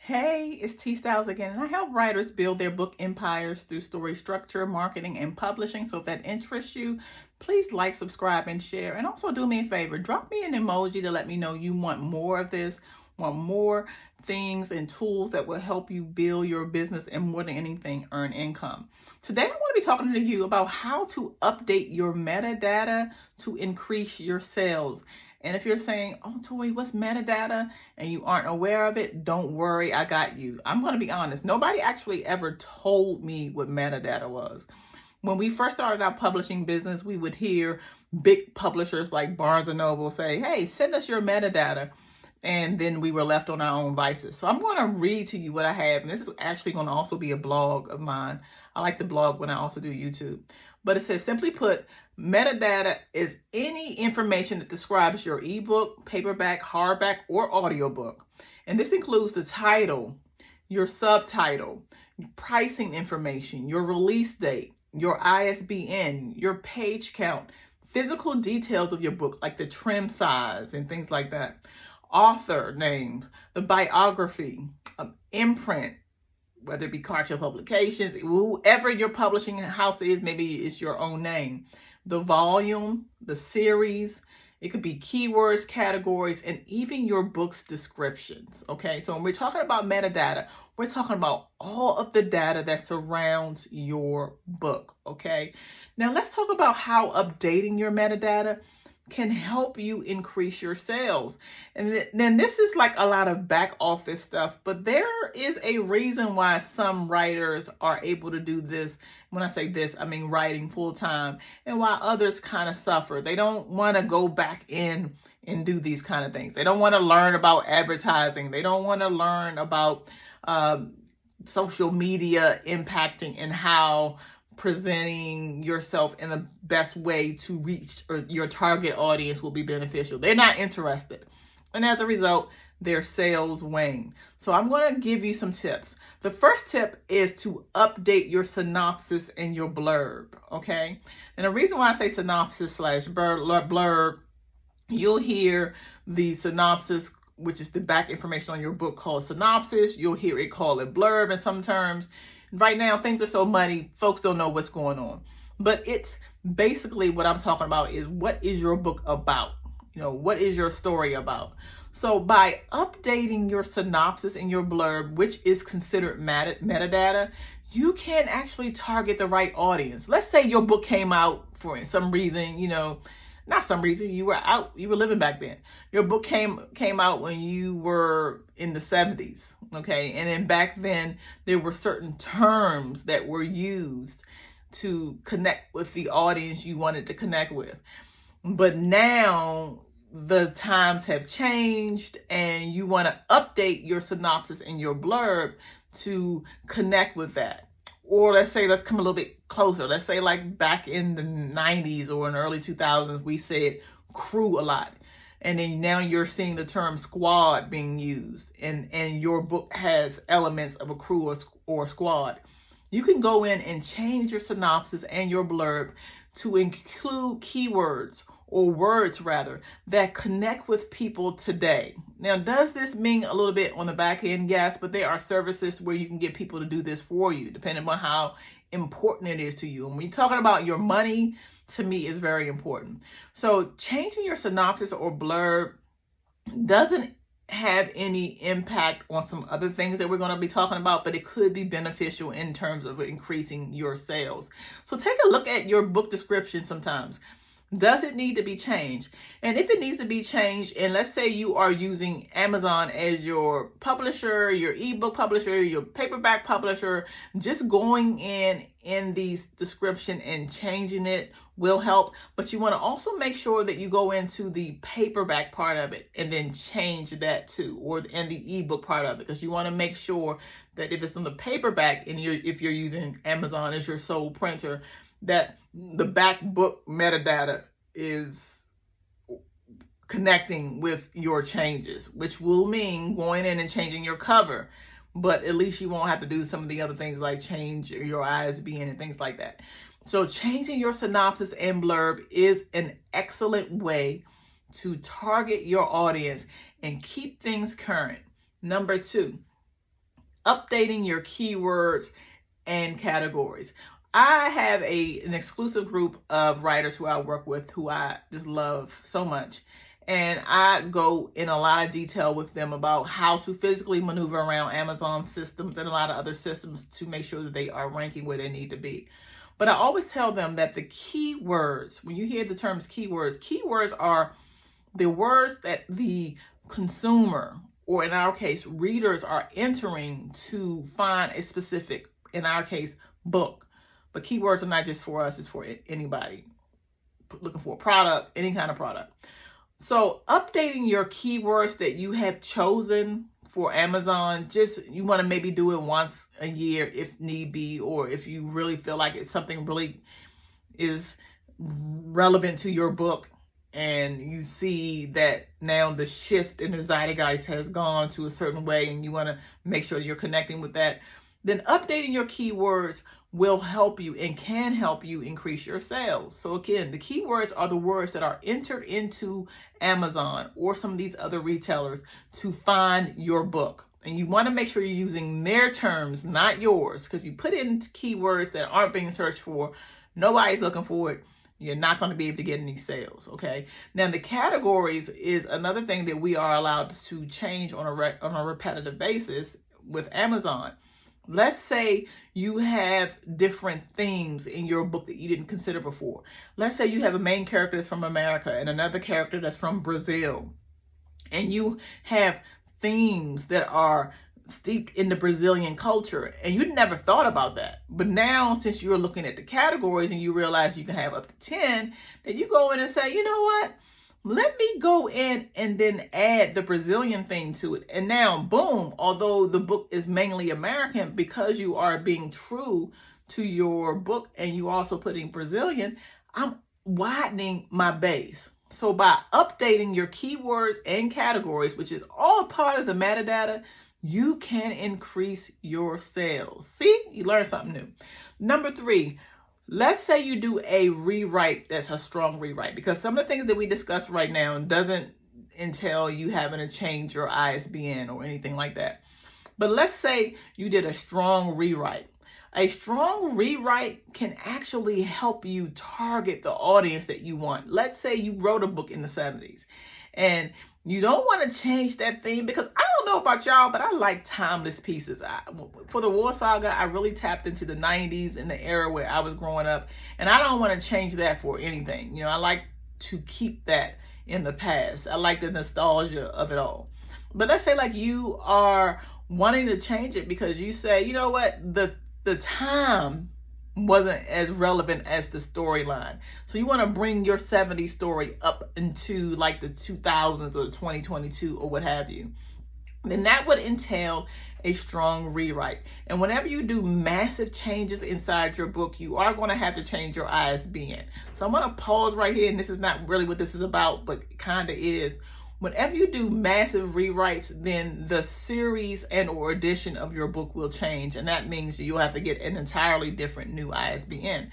Hey, it's T Styles again, and I help writers build their book empires through story structure, marketing, and publishing. So if that interests you, please like, subscribe, and share. And also do me a favor, drop me an emoji to let me know you want more of this, want more things and tools that will help you build your business and more than anything, earn income. Today, I want to be talking to you about how to update your metadata to increase your sales. And if you're saying, oh, Toy, what's metadata? And you aren't aware of it, don't worry, I got you. I'm going to be honest. Nobody actually ever told me what metadata was. When we first started our publishing business, we would hear big publishers like Barnes & Noble say, hey, send us your metadata. And then we were left on our own vices. So I'm going to read to you what I have. And this is actually going to also be a blog of mine. I like to blog when I also do YouTube. But it says, simply put, metadata is any information that describes your ebook, paperback, hardback, or audiobook. And this includes the title, your subtitle, pricing information, your release date, your ISBN, your page count, physical details of your book, like the trim size and things like that, author names, the biography, imprint, whether it be Cartel Publications, whoever your publishing house is, maybe it's your own name, the volume, the series, it could be keywords, categories, and even your book's descriptions, okay? So when we're talking about metadata, we're talking about all of the data that surrounds your book, okay? Now let's talk about how updating your metadata can help you increase your sales. And then this is like a lot of back office stuff, but there is a reason why some writers are able to do this. When I say this, I mean writing full time, and why others kind of suffer. They don't want to go back in and do these kind of things. They don't want to learn about advertising. They don't want to learn about social media impacting and how presenting yourself in the best way to reach or your target audience will be beneficial. They're not interested. And as a result, their sales wane. So I'm going to give you some tips. The first tip is to update your synopsis and your blurb, okay? And the reason why I say synopsis / blurb, you'll hear the synopsis, which is the back information on your book, called synopsis. You'll hear it called a blurb in some terms. Right now, things are so muddy, folks don't know what's going on. But it's basically what I'm talking about is, what is your book about? What is your story about? So by updating your synopsis and your blurb, which is considered metadata, you can actually target the right audience. Let's say your book came out for some reason, not some reason, you were living back then. Your book came out when you were in the 70s, okay? And then back then, there were certain terms that were used to connect with the audience you wanted to connect with. But now, the times have changed, and you want to update your synopsis and your blurb to connect with that. Or let's come a little bit closer. Let's say like back in the 90s or in the early 2000s, we said crew a lot. And then now you're seeing the term squad being used, and your book has elements of a crew or squad. You can go in and change your synopsis and your blurb to include keywords or words rather that connect with people today. Now, does this mean a little bit on the back end? Yes, but there are services where you can get people to do this for you, depending on how important it is to you. And when you're talking about your money, to me, is very important. So changing your synopsis or blurb doesn't have any impact on some other things that we're going to be talking about, but it could be beneficial in terms of increasing your sales. So take a look at your book description sometimes. Does it need to be changed? And if it needs to be changed, and let's say you are using Amazon as your publisher, your ebook publisher, your paperback publisher, just going in the description and changing it will help. But you want to also make sure that you go into the paperback part of it and then change that too, and the ebook part of it, because you want to make sure that if it's on the paperback and if you're using Amazon as your sole printer, that the back book metadata is connecting with your changes, which will mean going in and changing your cover. But at least you won't have to do some of the other things like change your ISBN and things like that. So changing your synopsis and blurb is an excellent way to target your audience and keep things current. Number 2, updating your keywords and categories. I have an exclusive group of writers who I work with who I just love so much. And I go in a lot of detail with them about how to physically maneuver around Amazon systems and a lot of other systems to make sure that they are ranking where they need to be. But I always tell them that the keywords, when you hear the terms keywords are the words that the consumer, or in our case, readers, are entering to find a specific, in our case, book. But keywords are not just for us, it's for anybody looking for a product, any kind of product. So updating your keywords that you have chosen for Amazon, you want to maybe do it once a year if need be, or if you really feel like it's something really is relevant to your book and you see that now the shift in the zeitgeist has gone to a certain way and you want to make sure you're connecting with that, then updating your keywords will help you and can help you increase your sales. So again, the keywords are the words that are entered into Amazon or some of these other retailers to find your book. And you want to make sure you're using their terms, not yours, because you put in keywords that aren't being searched for, nobody's looking for it, you're not going to be able to get any sales, okay? Now, the categories is another thing that we are allowed to change on a repetitive basis with Amazon. Let's say you have different themes in your book that you didn't consider before. Let's say you have a main character that's from America and another character that's from Brazil. And you have themes that are steeped in the Brazilian culture. And you never thought about that. But now, since you're looking at the categories and you realize you can have up to 10, then you go in and say, you know what? Let me go in and then add the Brazilian theme to it. And now, boom, although the book is mainly American, because you are being true to your book and you also putting Brazilian, I'm widening my base. So by updating your keywords and categories, which is all part of the metadata, you can increase your sales. See, you learned something new. Number 3, let's say you do a rewrite that's a strong rewrite, because some of the things that we discussed right now doesn't entail you having to change your ISBN or anything like that. But let's say you did a strong rewrite. A strong rewrite can actually help you target the audience that you want. Let's say you wrote a book in the 70s and you don't want to change that theme, because I don't know about y'all, but I like timeless pieces. For the War Saga, I really tapped into the 90s and the era where I was growing up, and I don't want to change that for anything. You know, I like to keep that in the past. I like the nostalgia of it all. But let's say like you are wanting to change it because you say, you know what, the time wasn't as relevant as the storyline. So you want to bring your 70s story up into like the 2000s or 2022 or what have you. Then that would entail a strong rewrite. And whenever you do massive changes inside your book, you are going to have to change your ISBN. So I'm going to pause right here, and this is not really what this is about, but kind of is. Whenever you do massive rewrites, then the series and or edition of your book will change. And that means you'll have to get an entirely different new ISBN.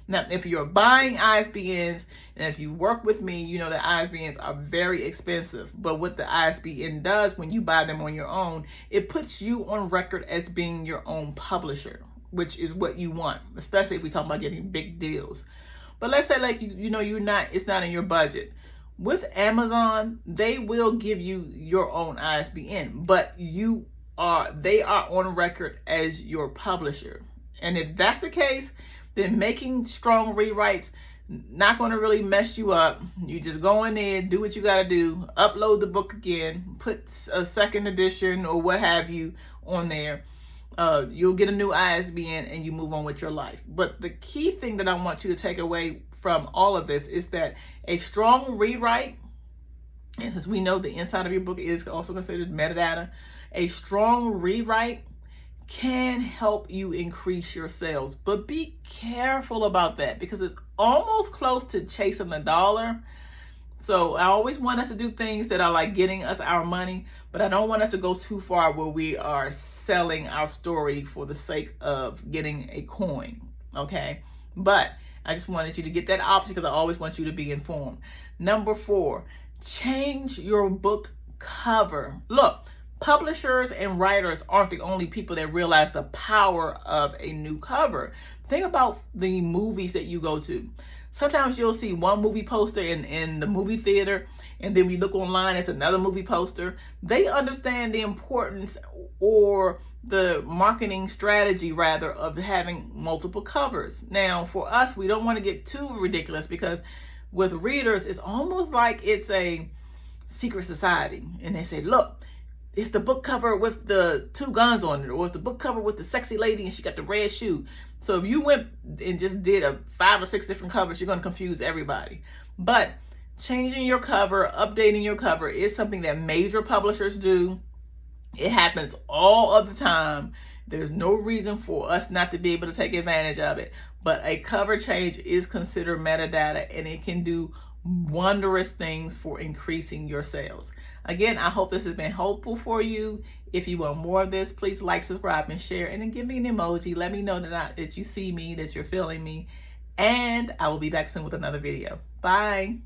Now, if you're buying ISBNs, and if you work with me, you know that ISBNs are very expensive. But what the ISBN does when you buy them on your own, it puts you on record as being your own publisher, which is what you want, especially if we talk about getting big deals. But let's say like it's not in your budget. With Amazon, they will give you your own ISBN, but they are on record as your publisher. And if that's the case, then making strong rewrites not going to really mess you up. You just go in there, do what you got to do, upload the book again, put a second edition or what have you on there. You'll get a new ISBN and you move on with your life. But the key thing that I want you to take away from all of this is that a strong rewrite, and since we know the inside of your book is also considered metadata, a strong rewrite can help you increase your sales. But be careful about that, because it's almost close to chasing the dollar. So I always want us to do things that are like getting us our money, but I don't want us to go too far where we are selling our story for the sake of getting a coin, okay? But I just wanted you to get that option because I always want you to be informed. Number 4, change your book cover. Look, Publishers and writers aren't the only people that realize the power of a new cover. Think about the movies that you go to. Sometimes you'll see one movie poster in the movie theater, and then we look online, it's another movie poster. They understand the importance or the marketing strategy, rather, of having multiple covers. Now, for us, we don't want to get too ridiculous, because with readers, it's almost like it's a secret society. And they say, look, it's the book cover with the 2 guns on it, or it's the book cover with the sexy lady and she got the red shoe. So if you went and just did 5 or 6 different covers, you're going to confuse everybody. But changing your cover, updating your cover is something that major publishers do. It happens all of the time. There's no reason for us not to be able to take advantage of it. But a cover change is considered metadata, and it can do wondrous things for increasing your sales. Again, I hope this has been helpful for you. If you want more of this, please like, subscribe, and share, and then give me an emoji. Let me know that you see me, that you're feeling me, and I will be back soon with another video. Bye.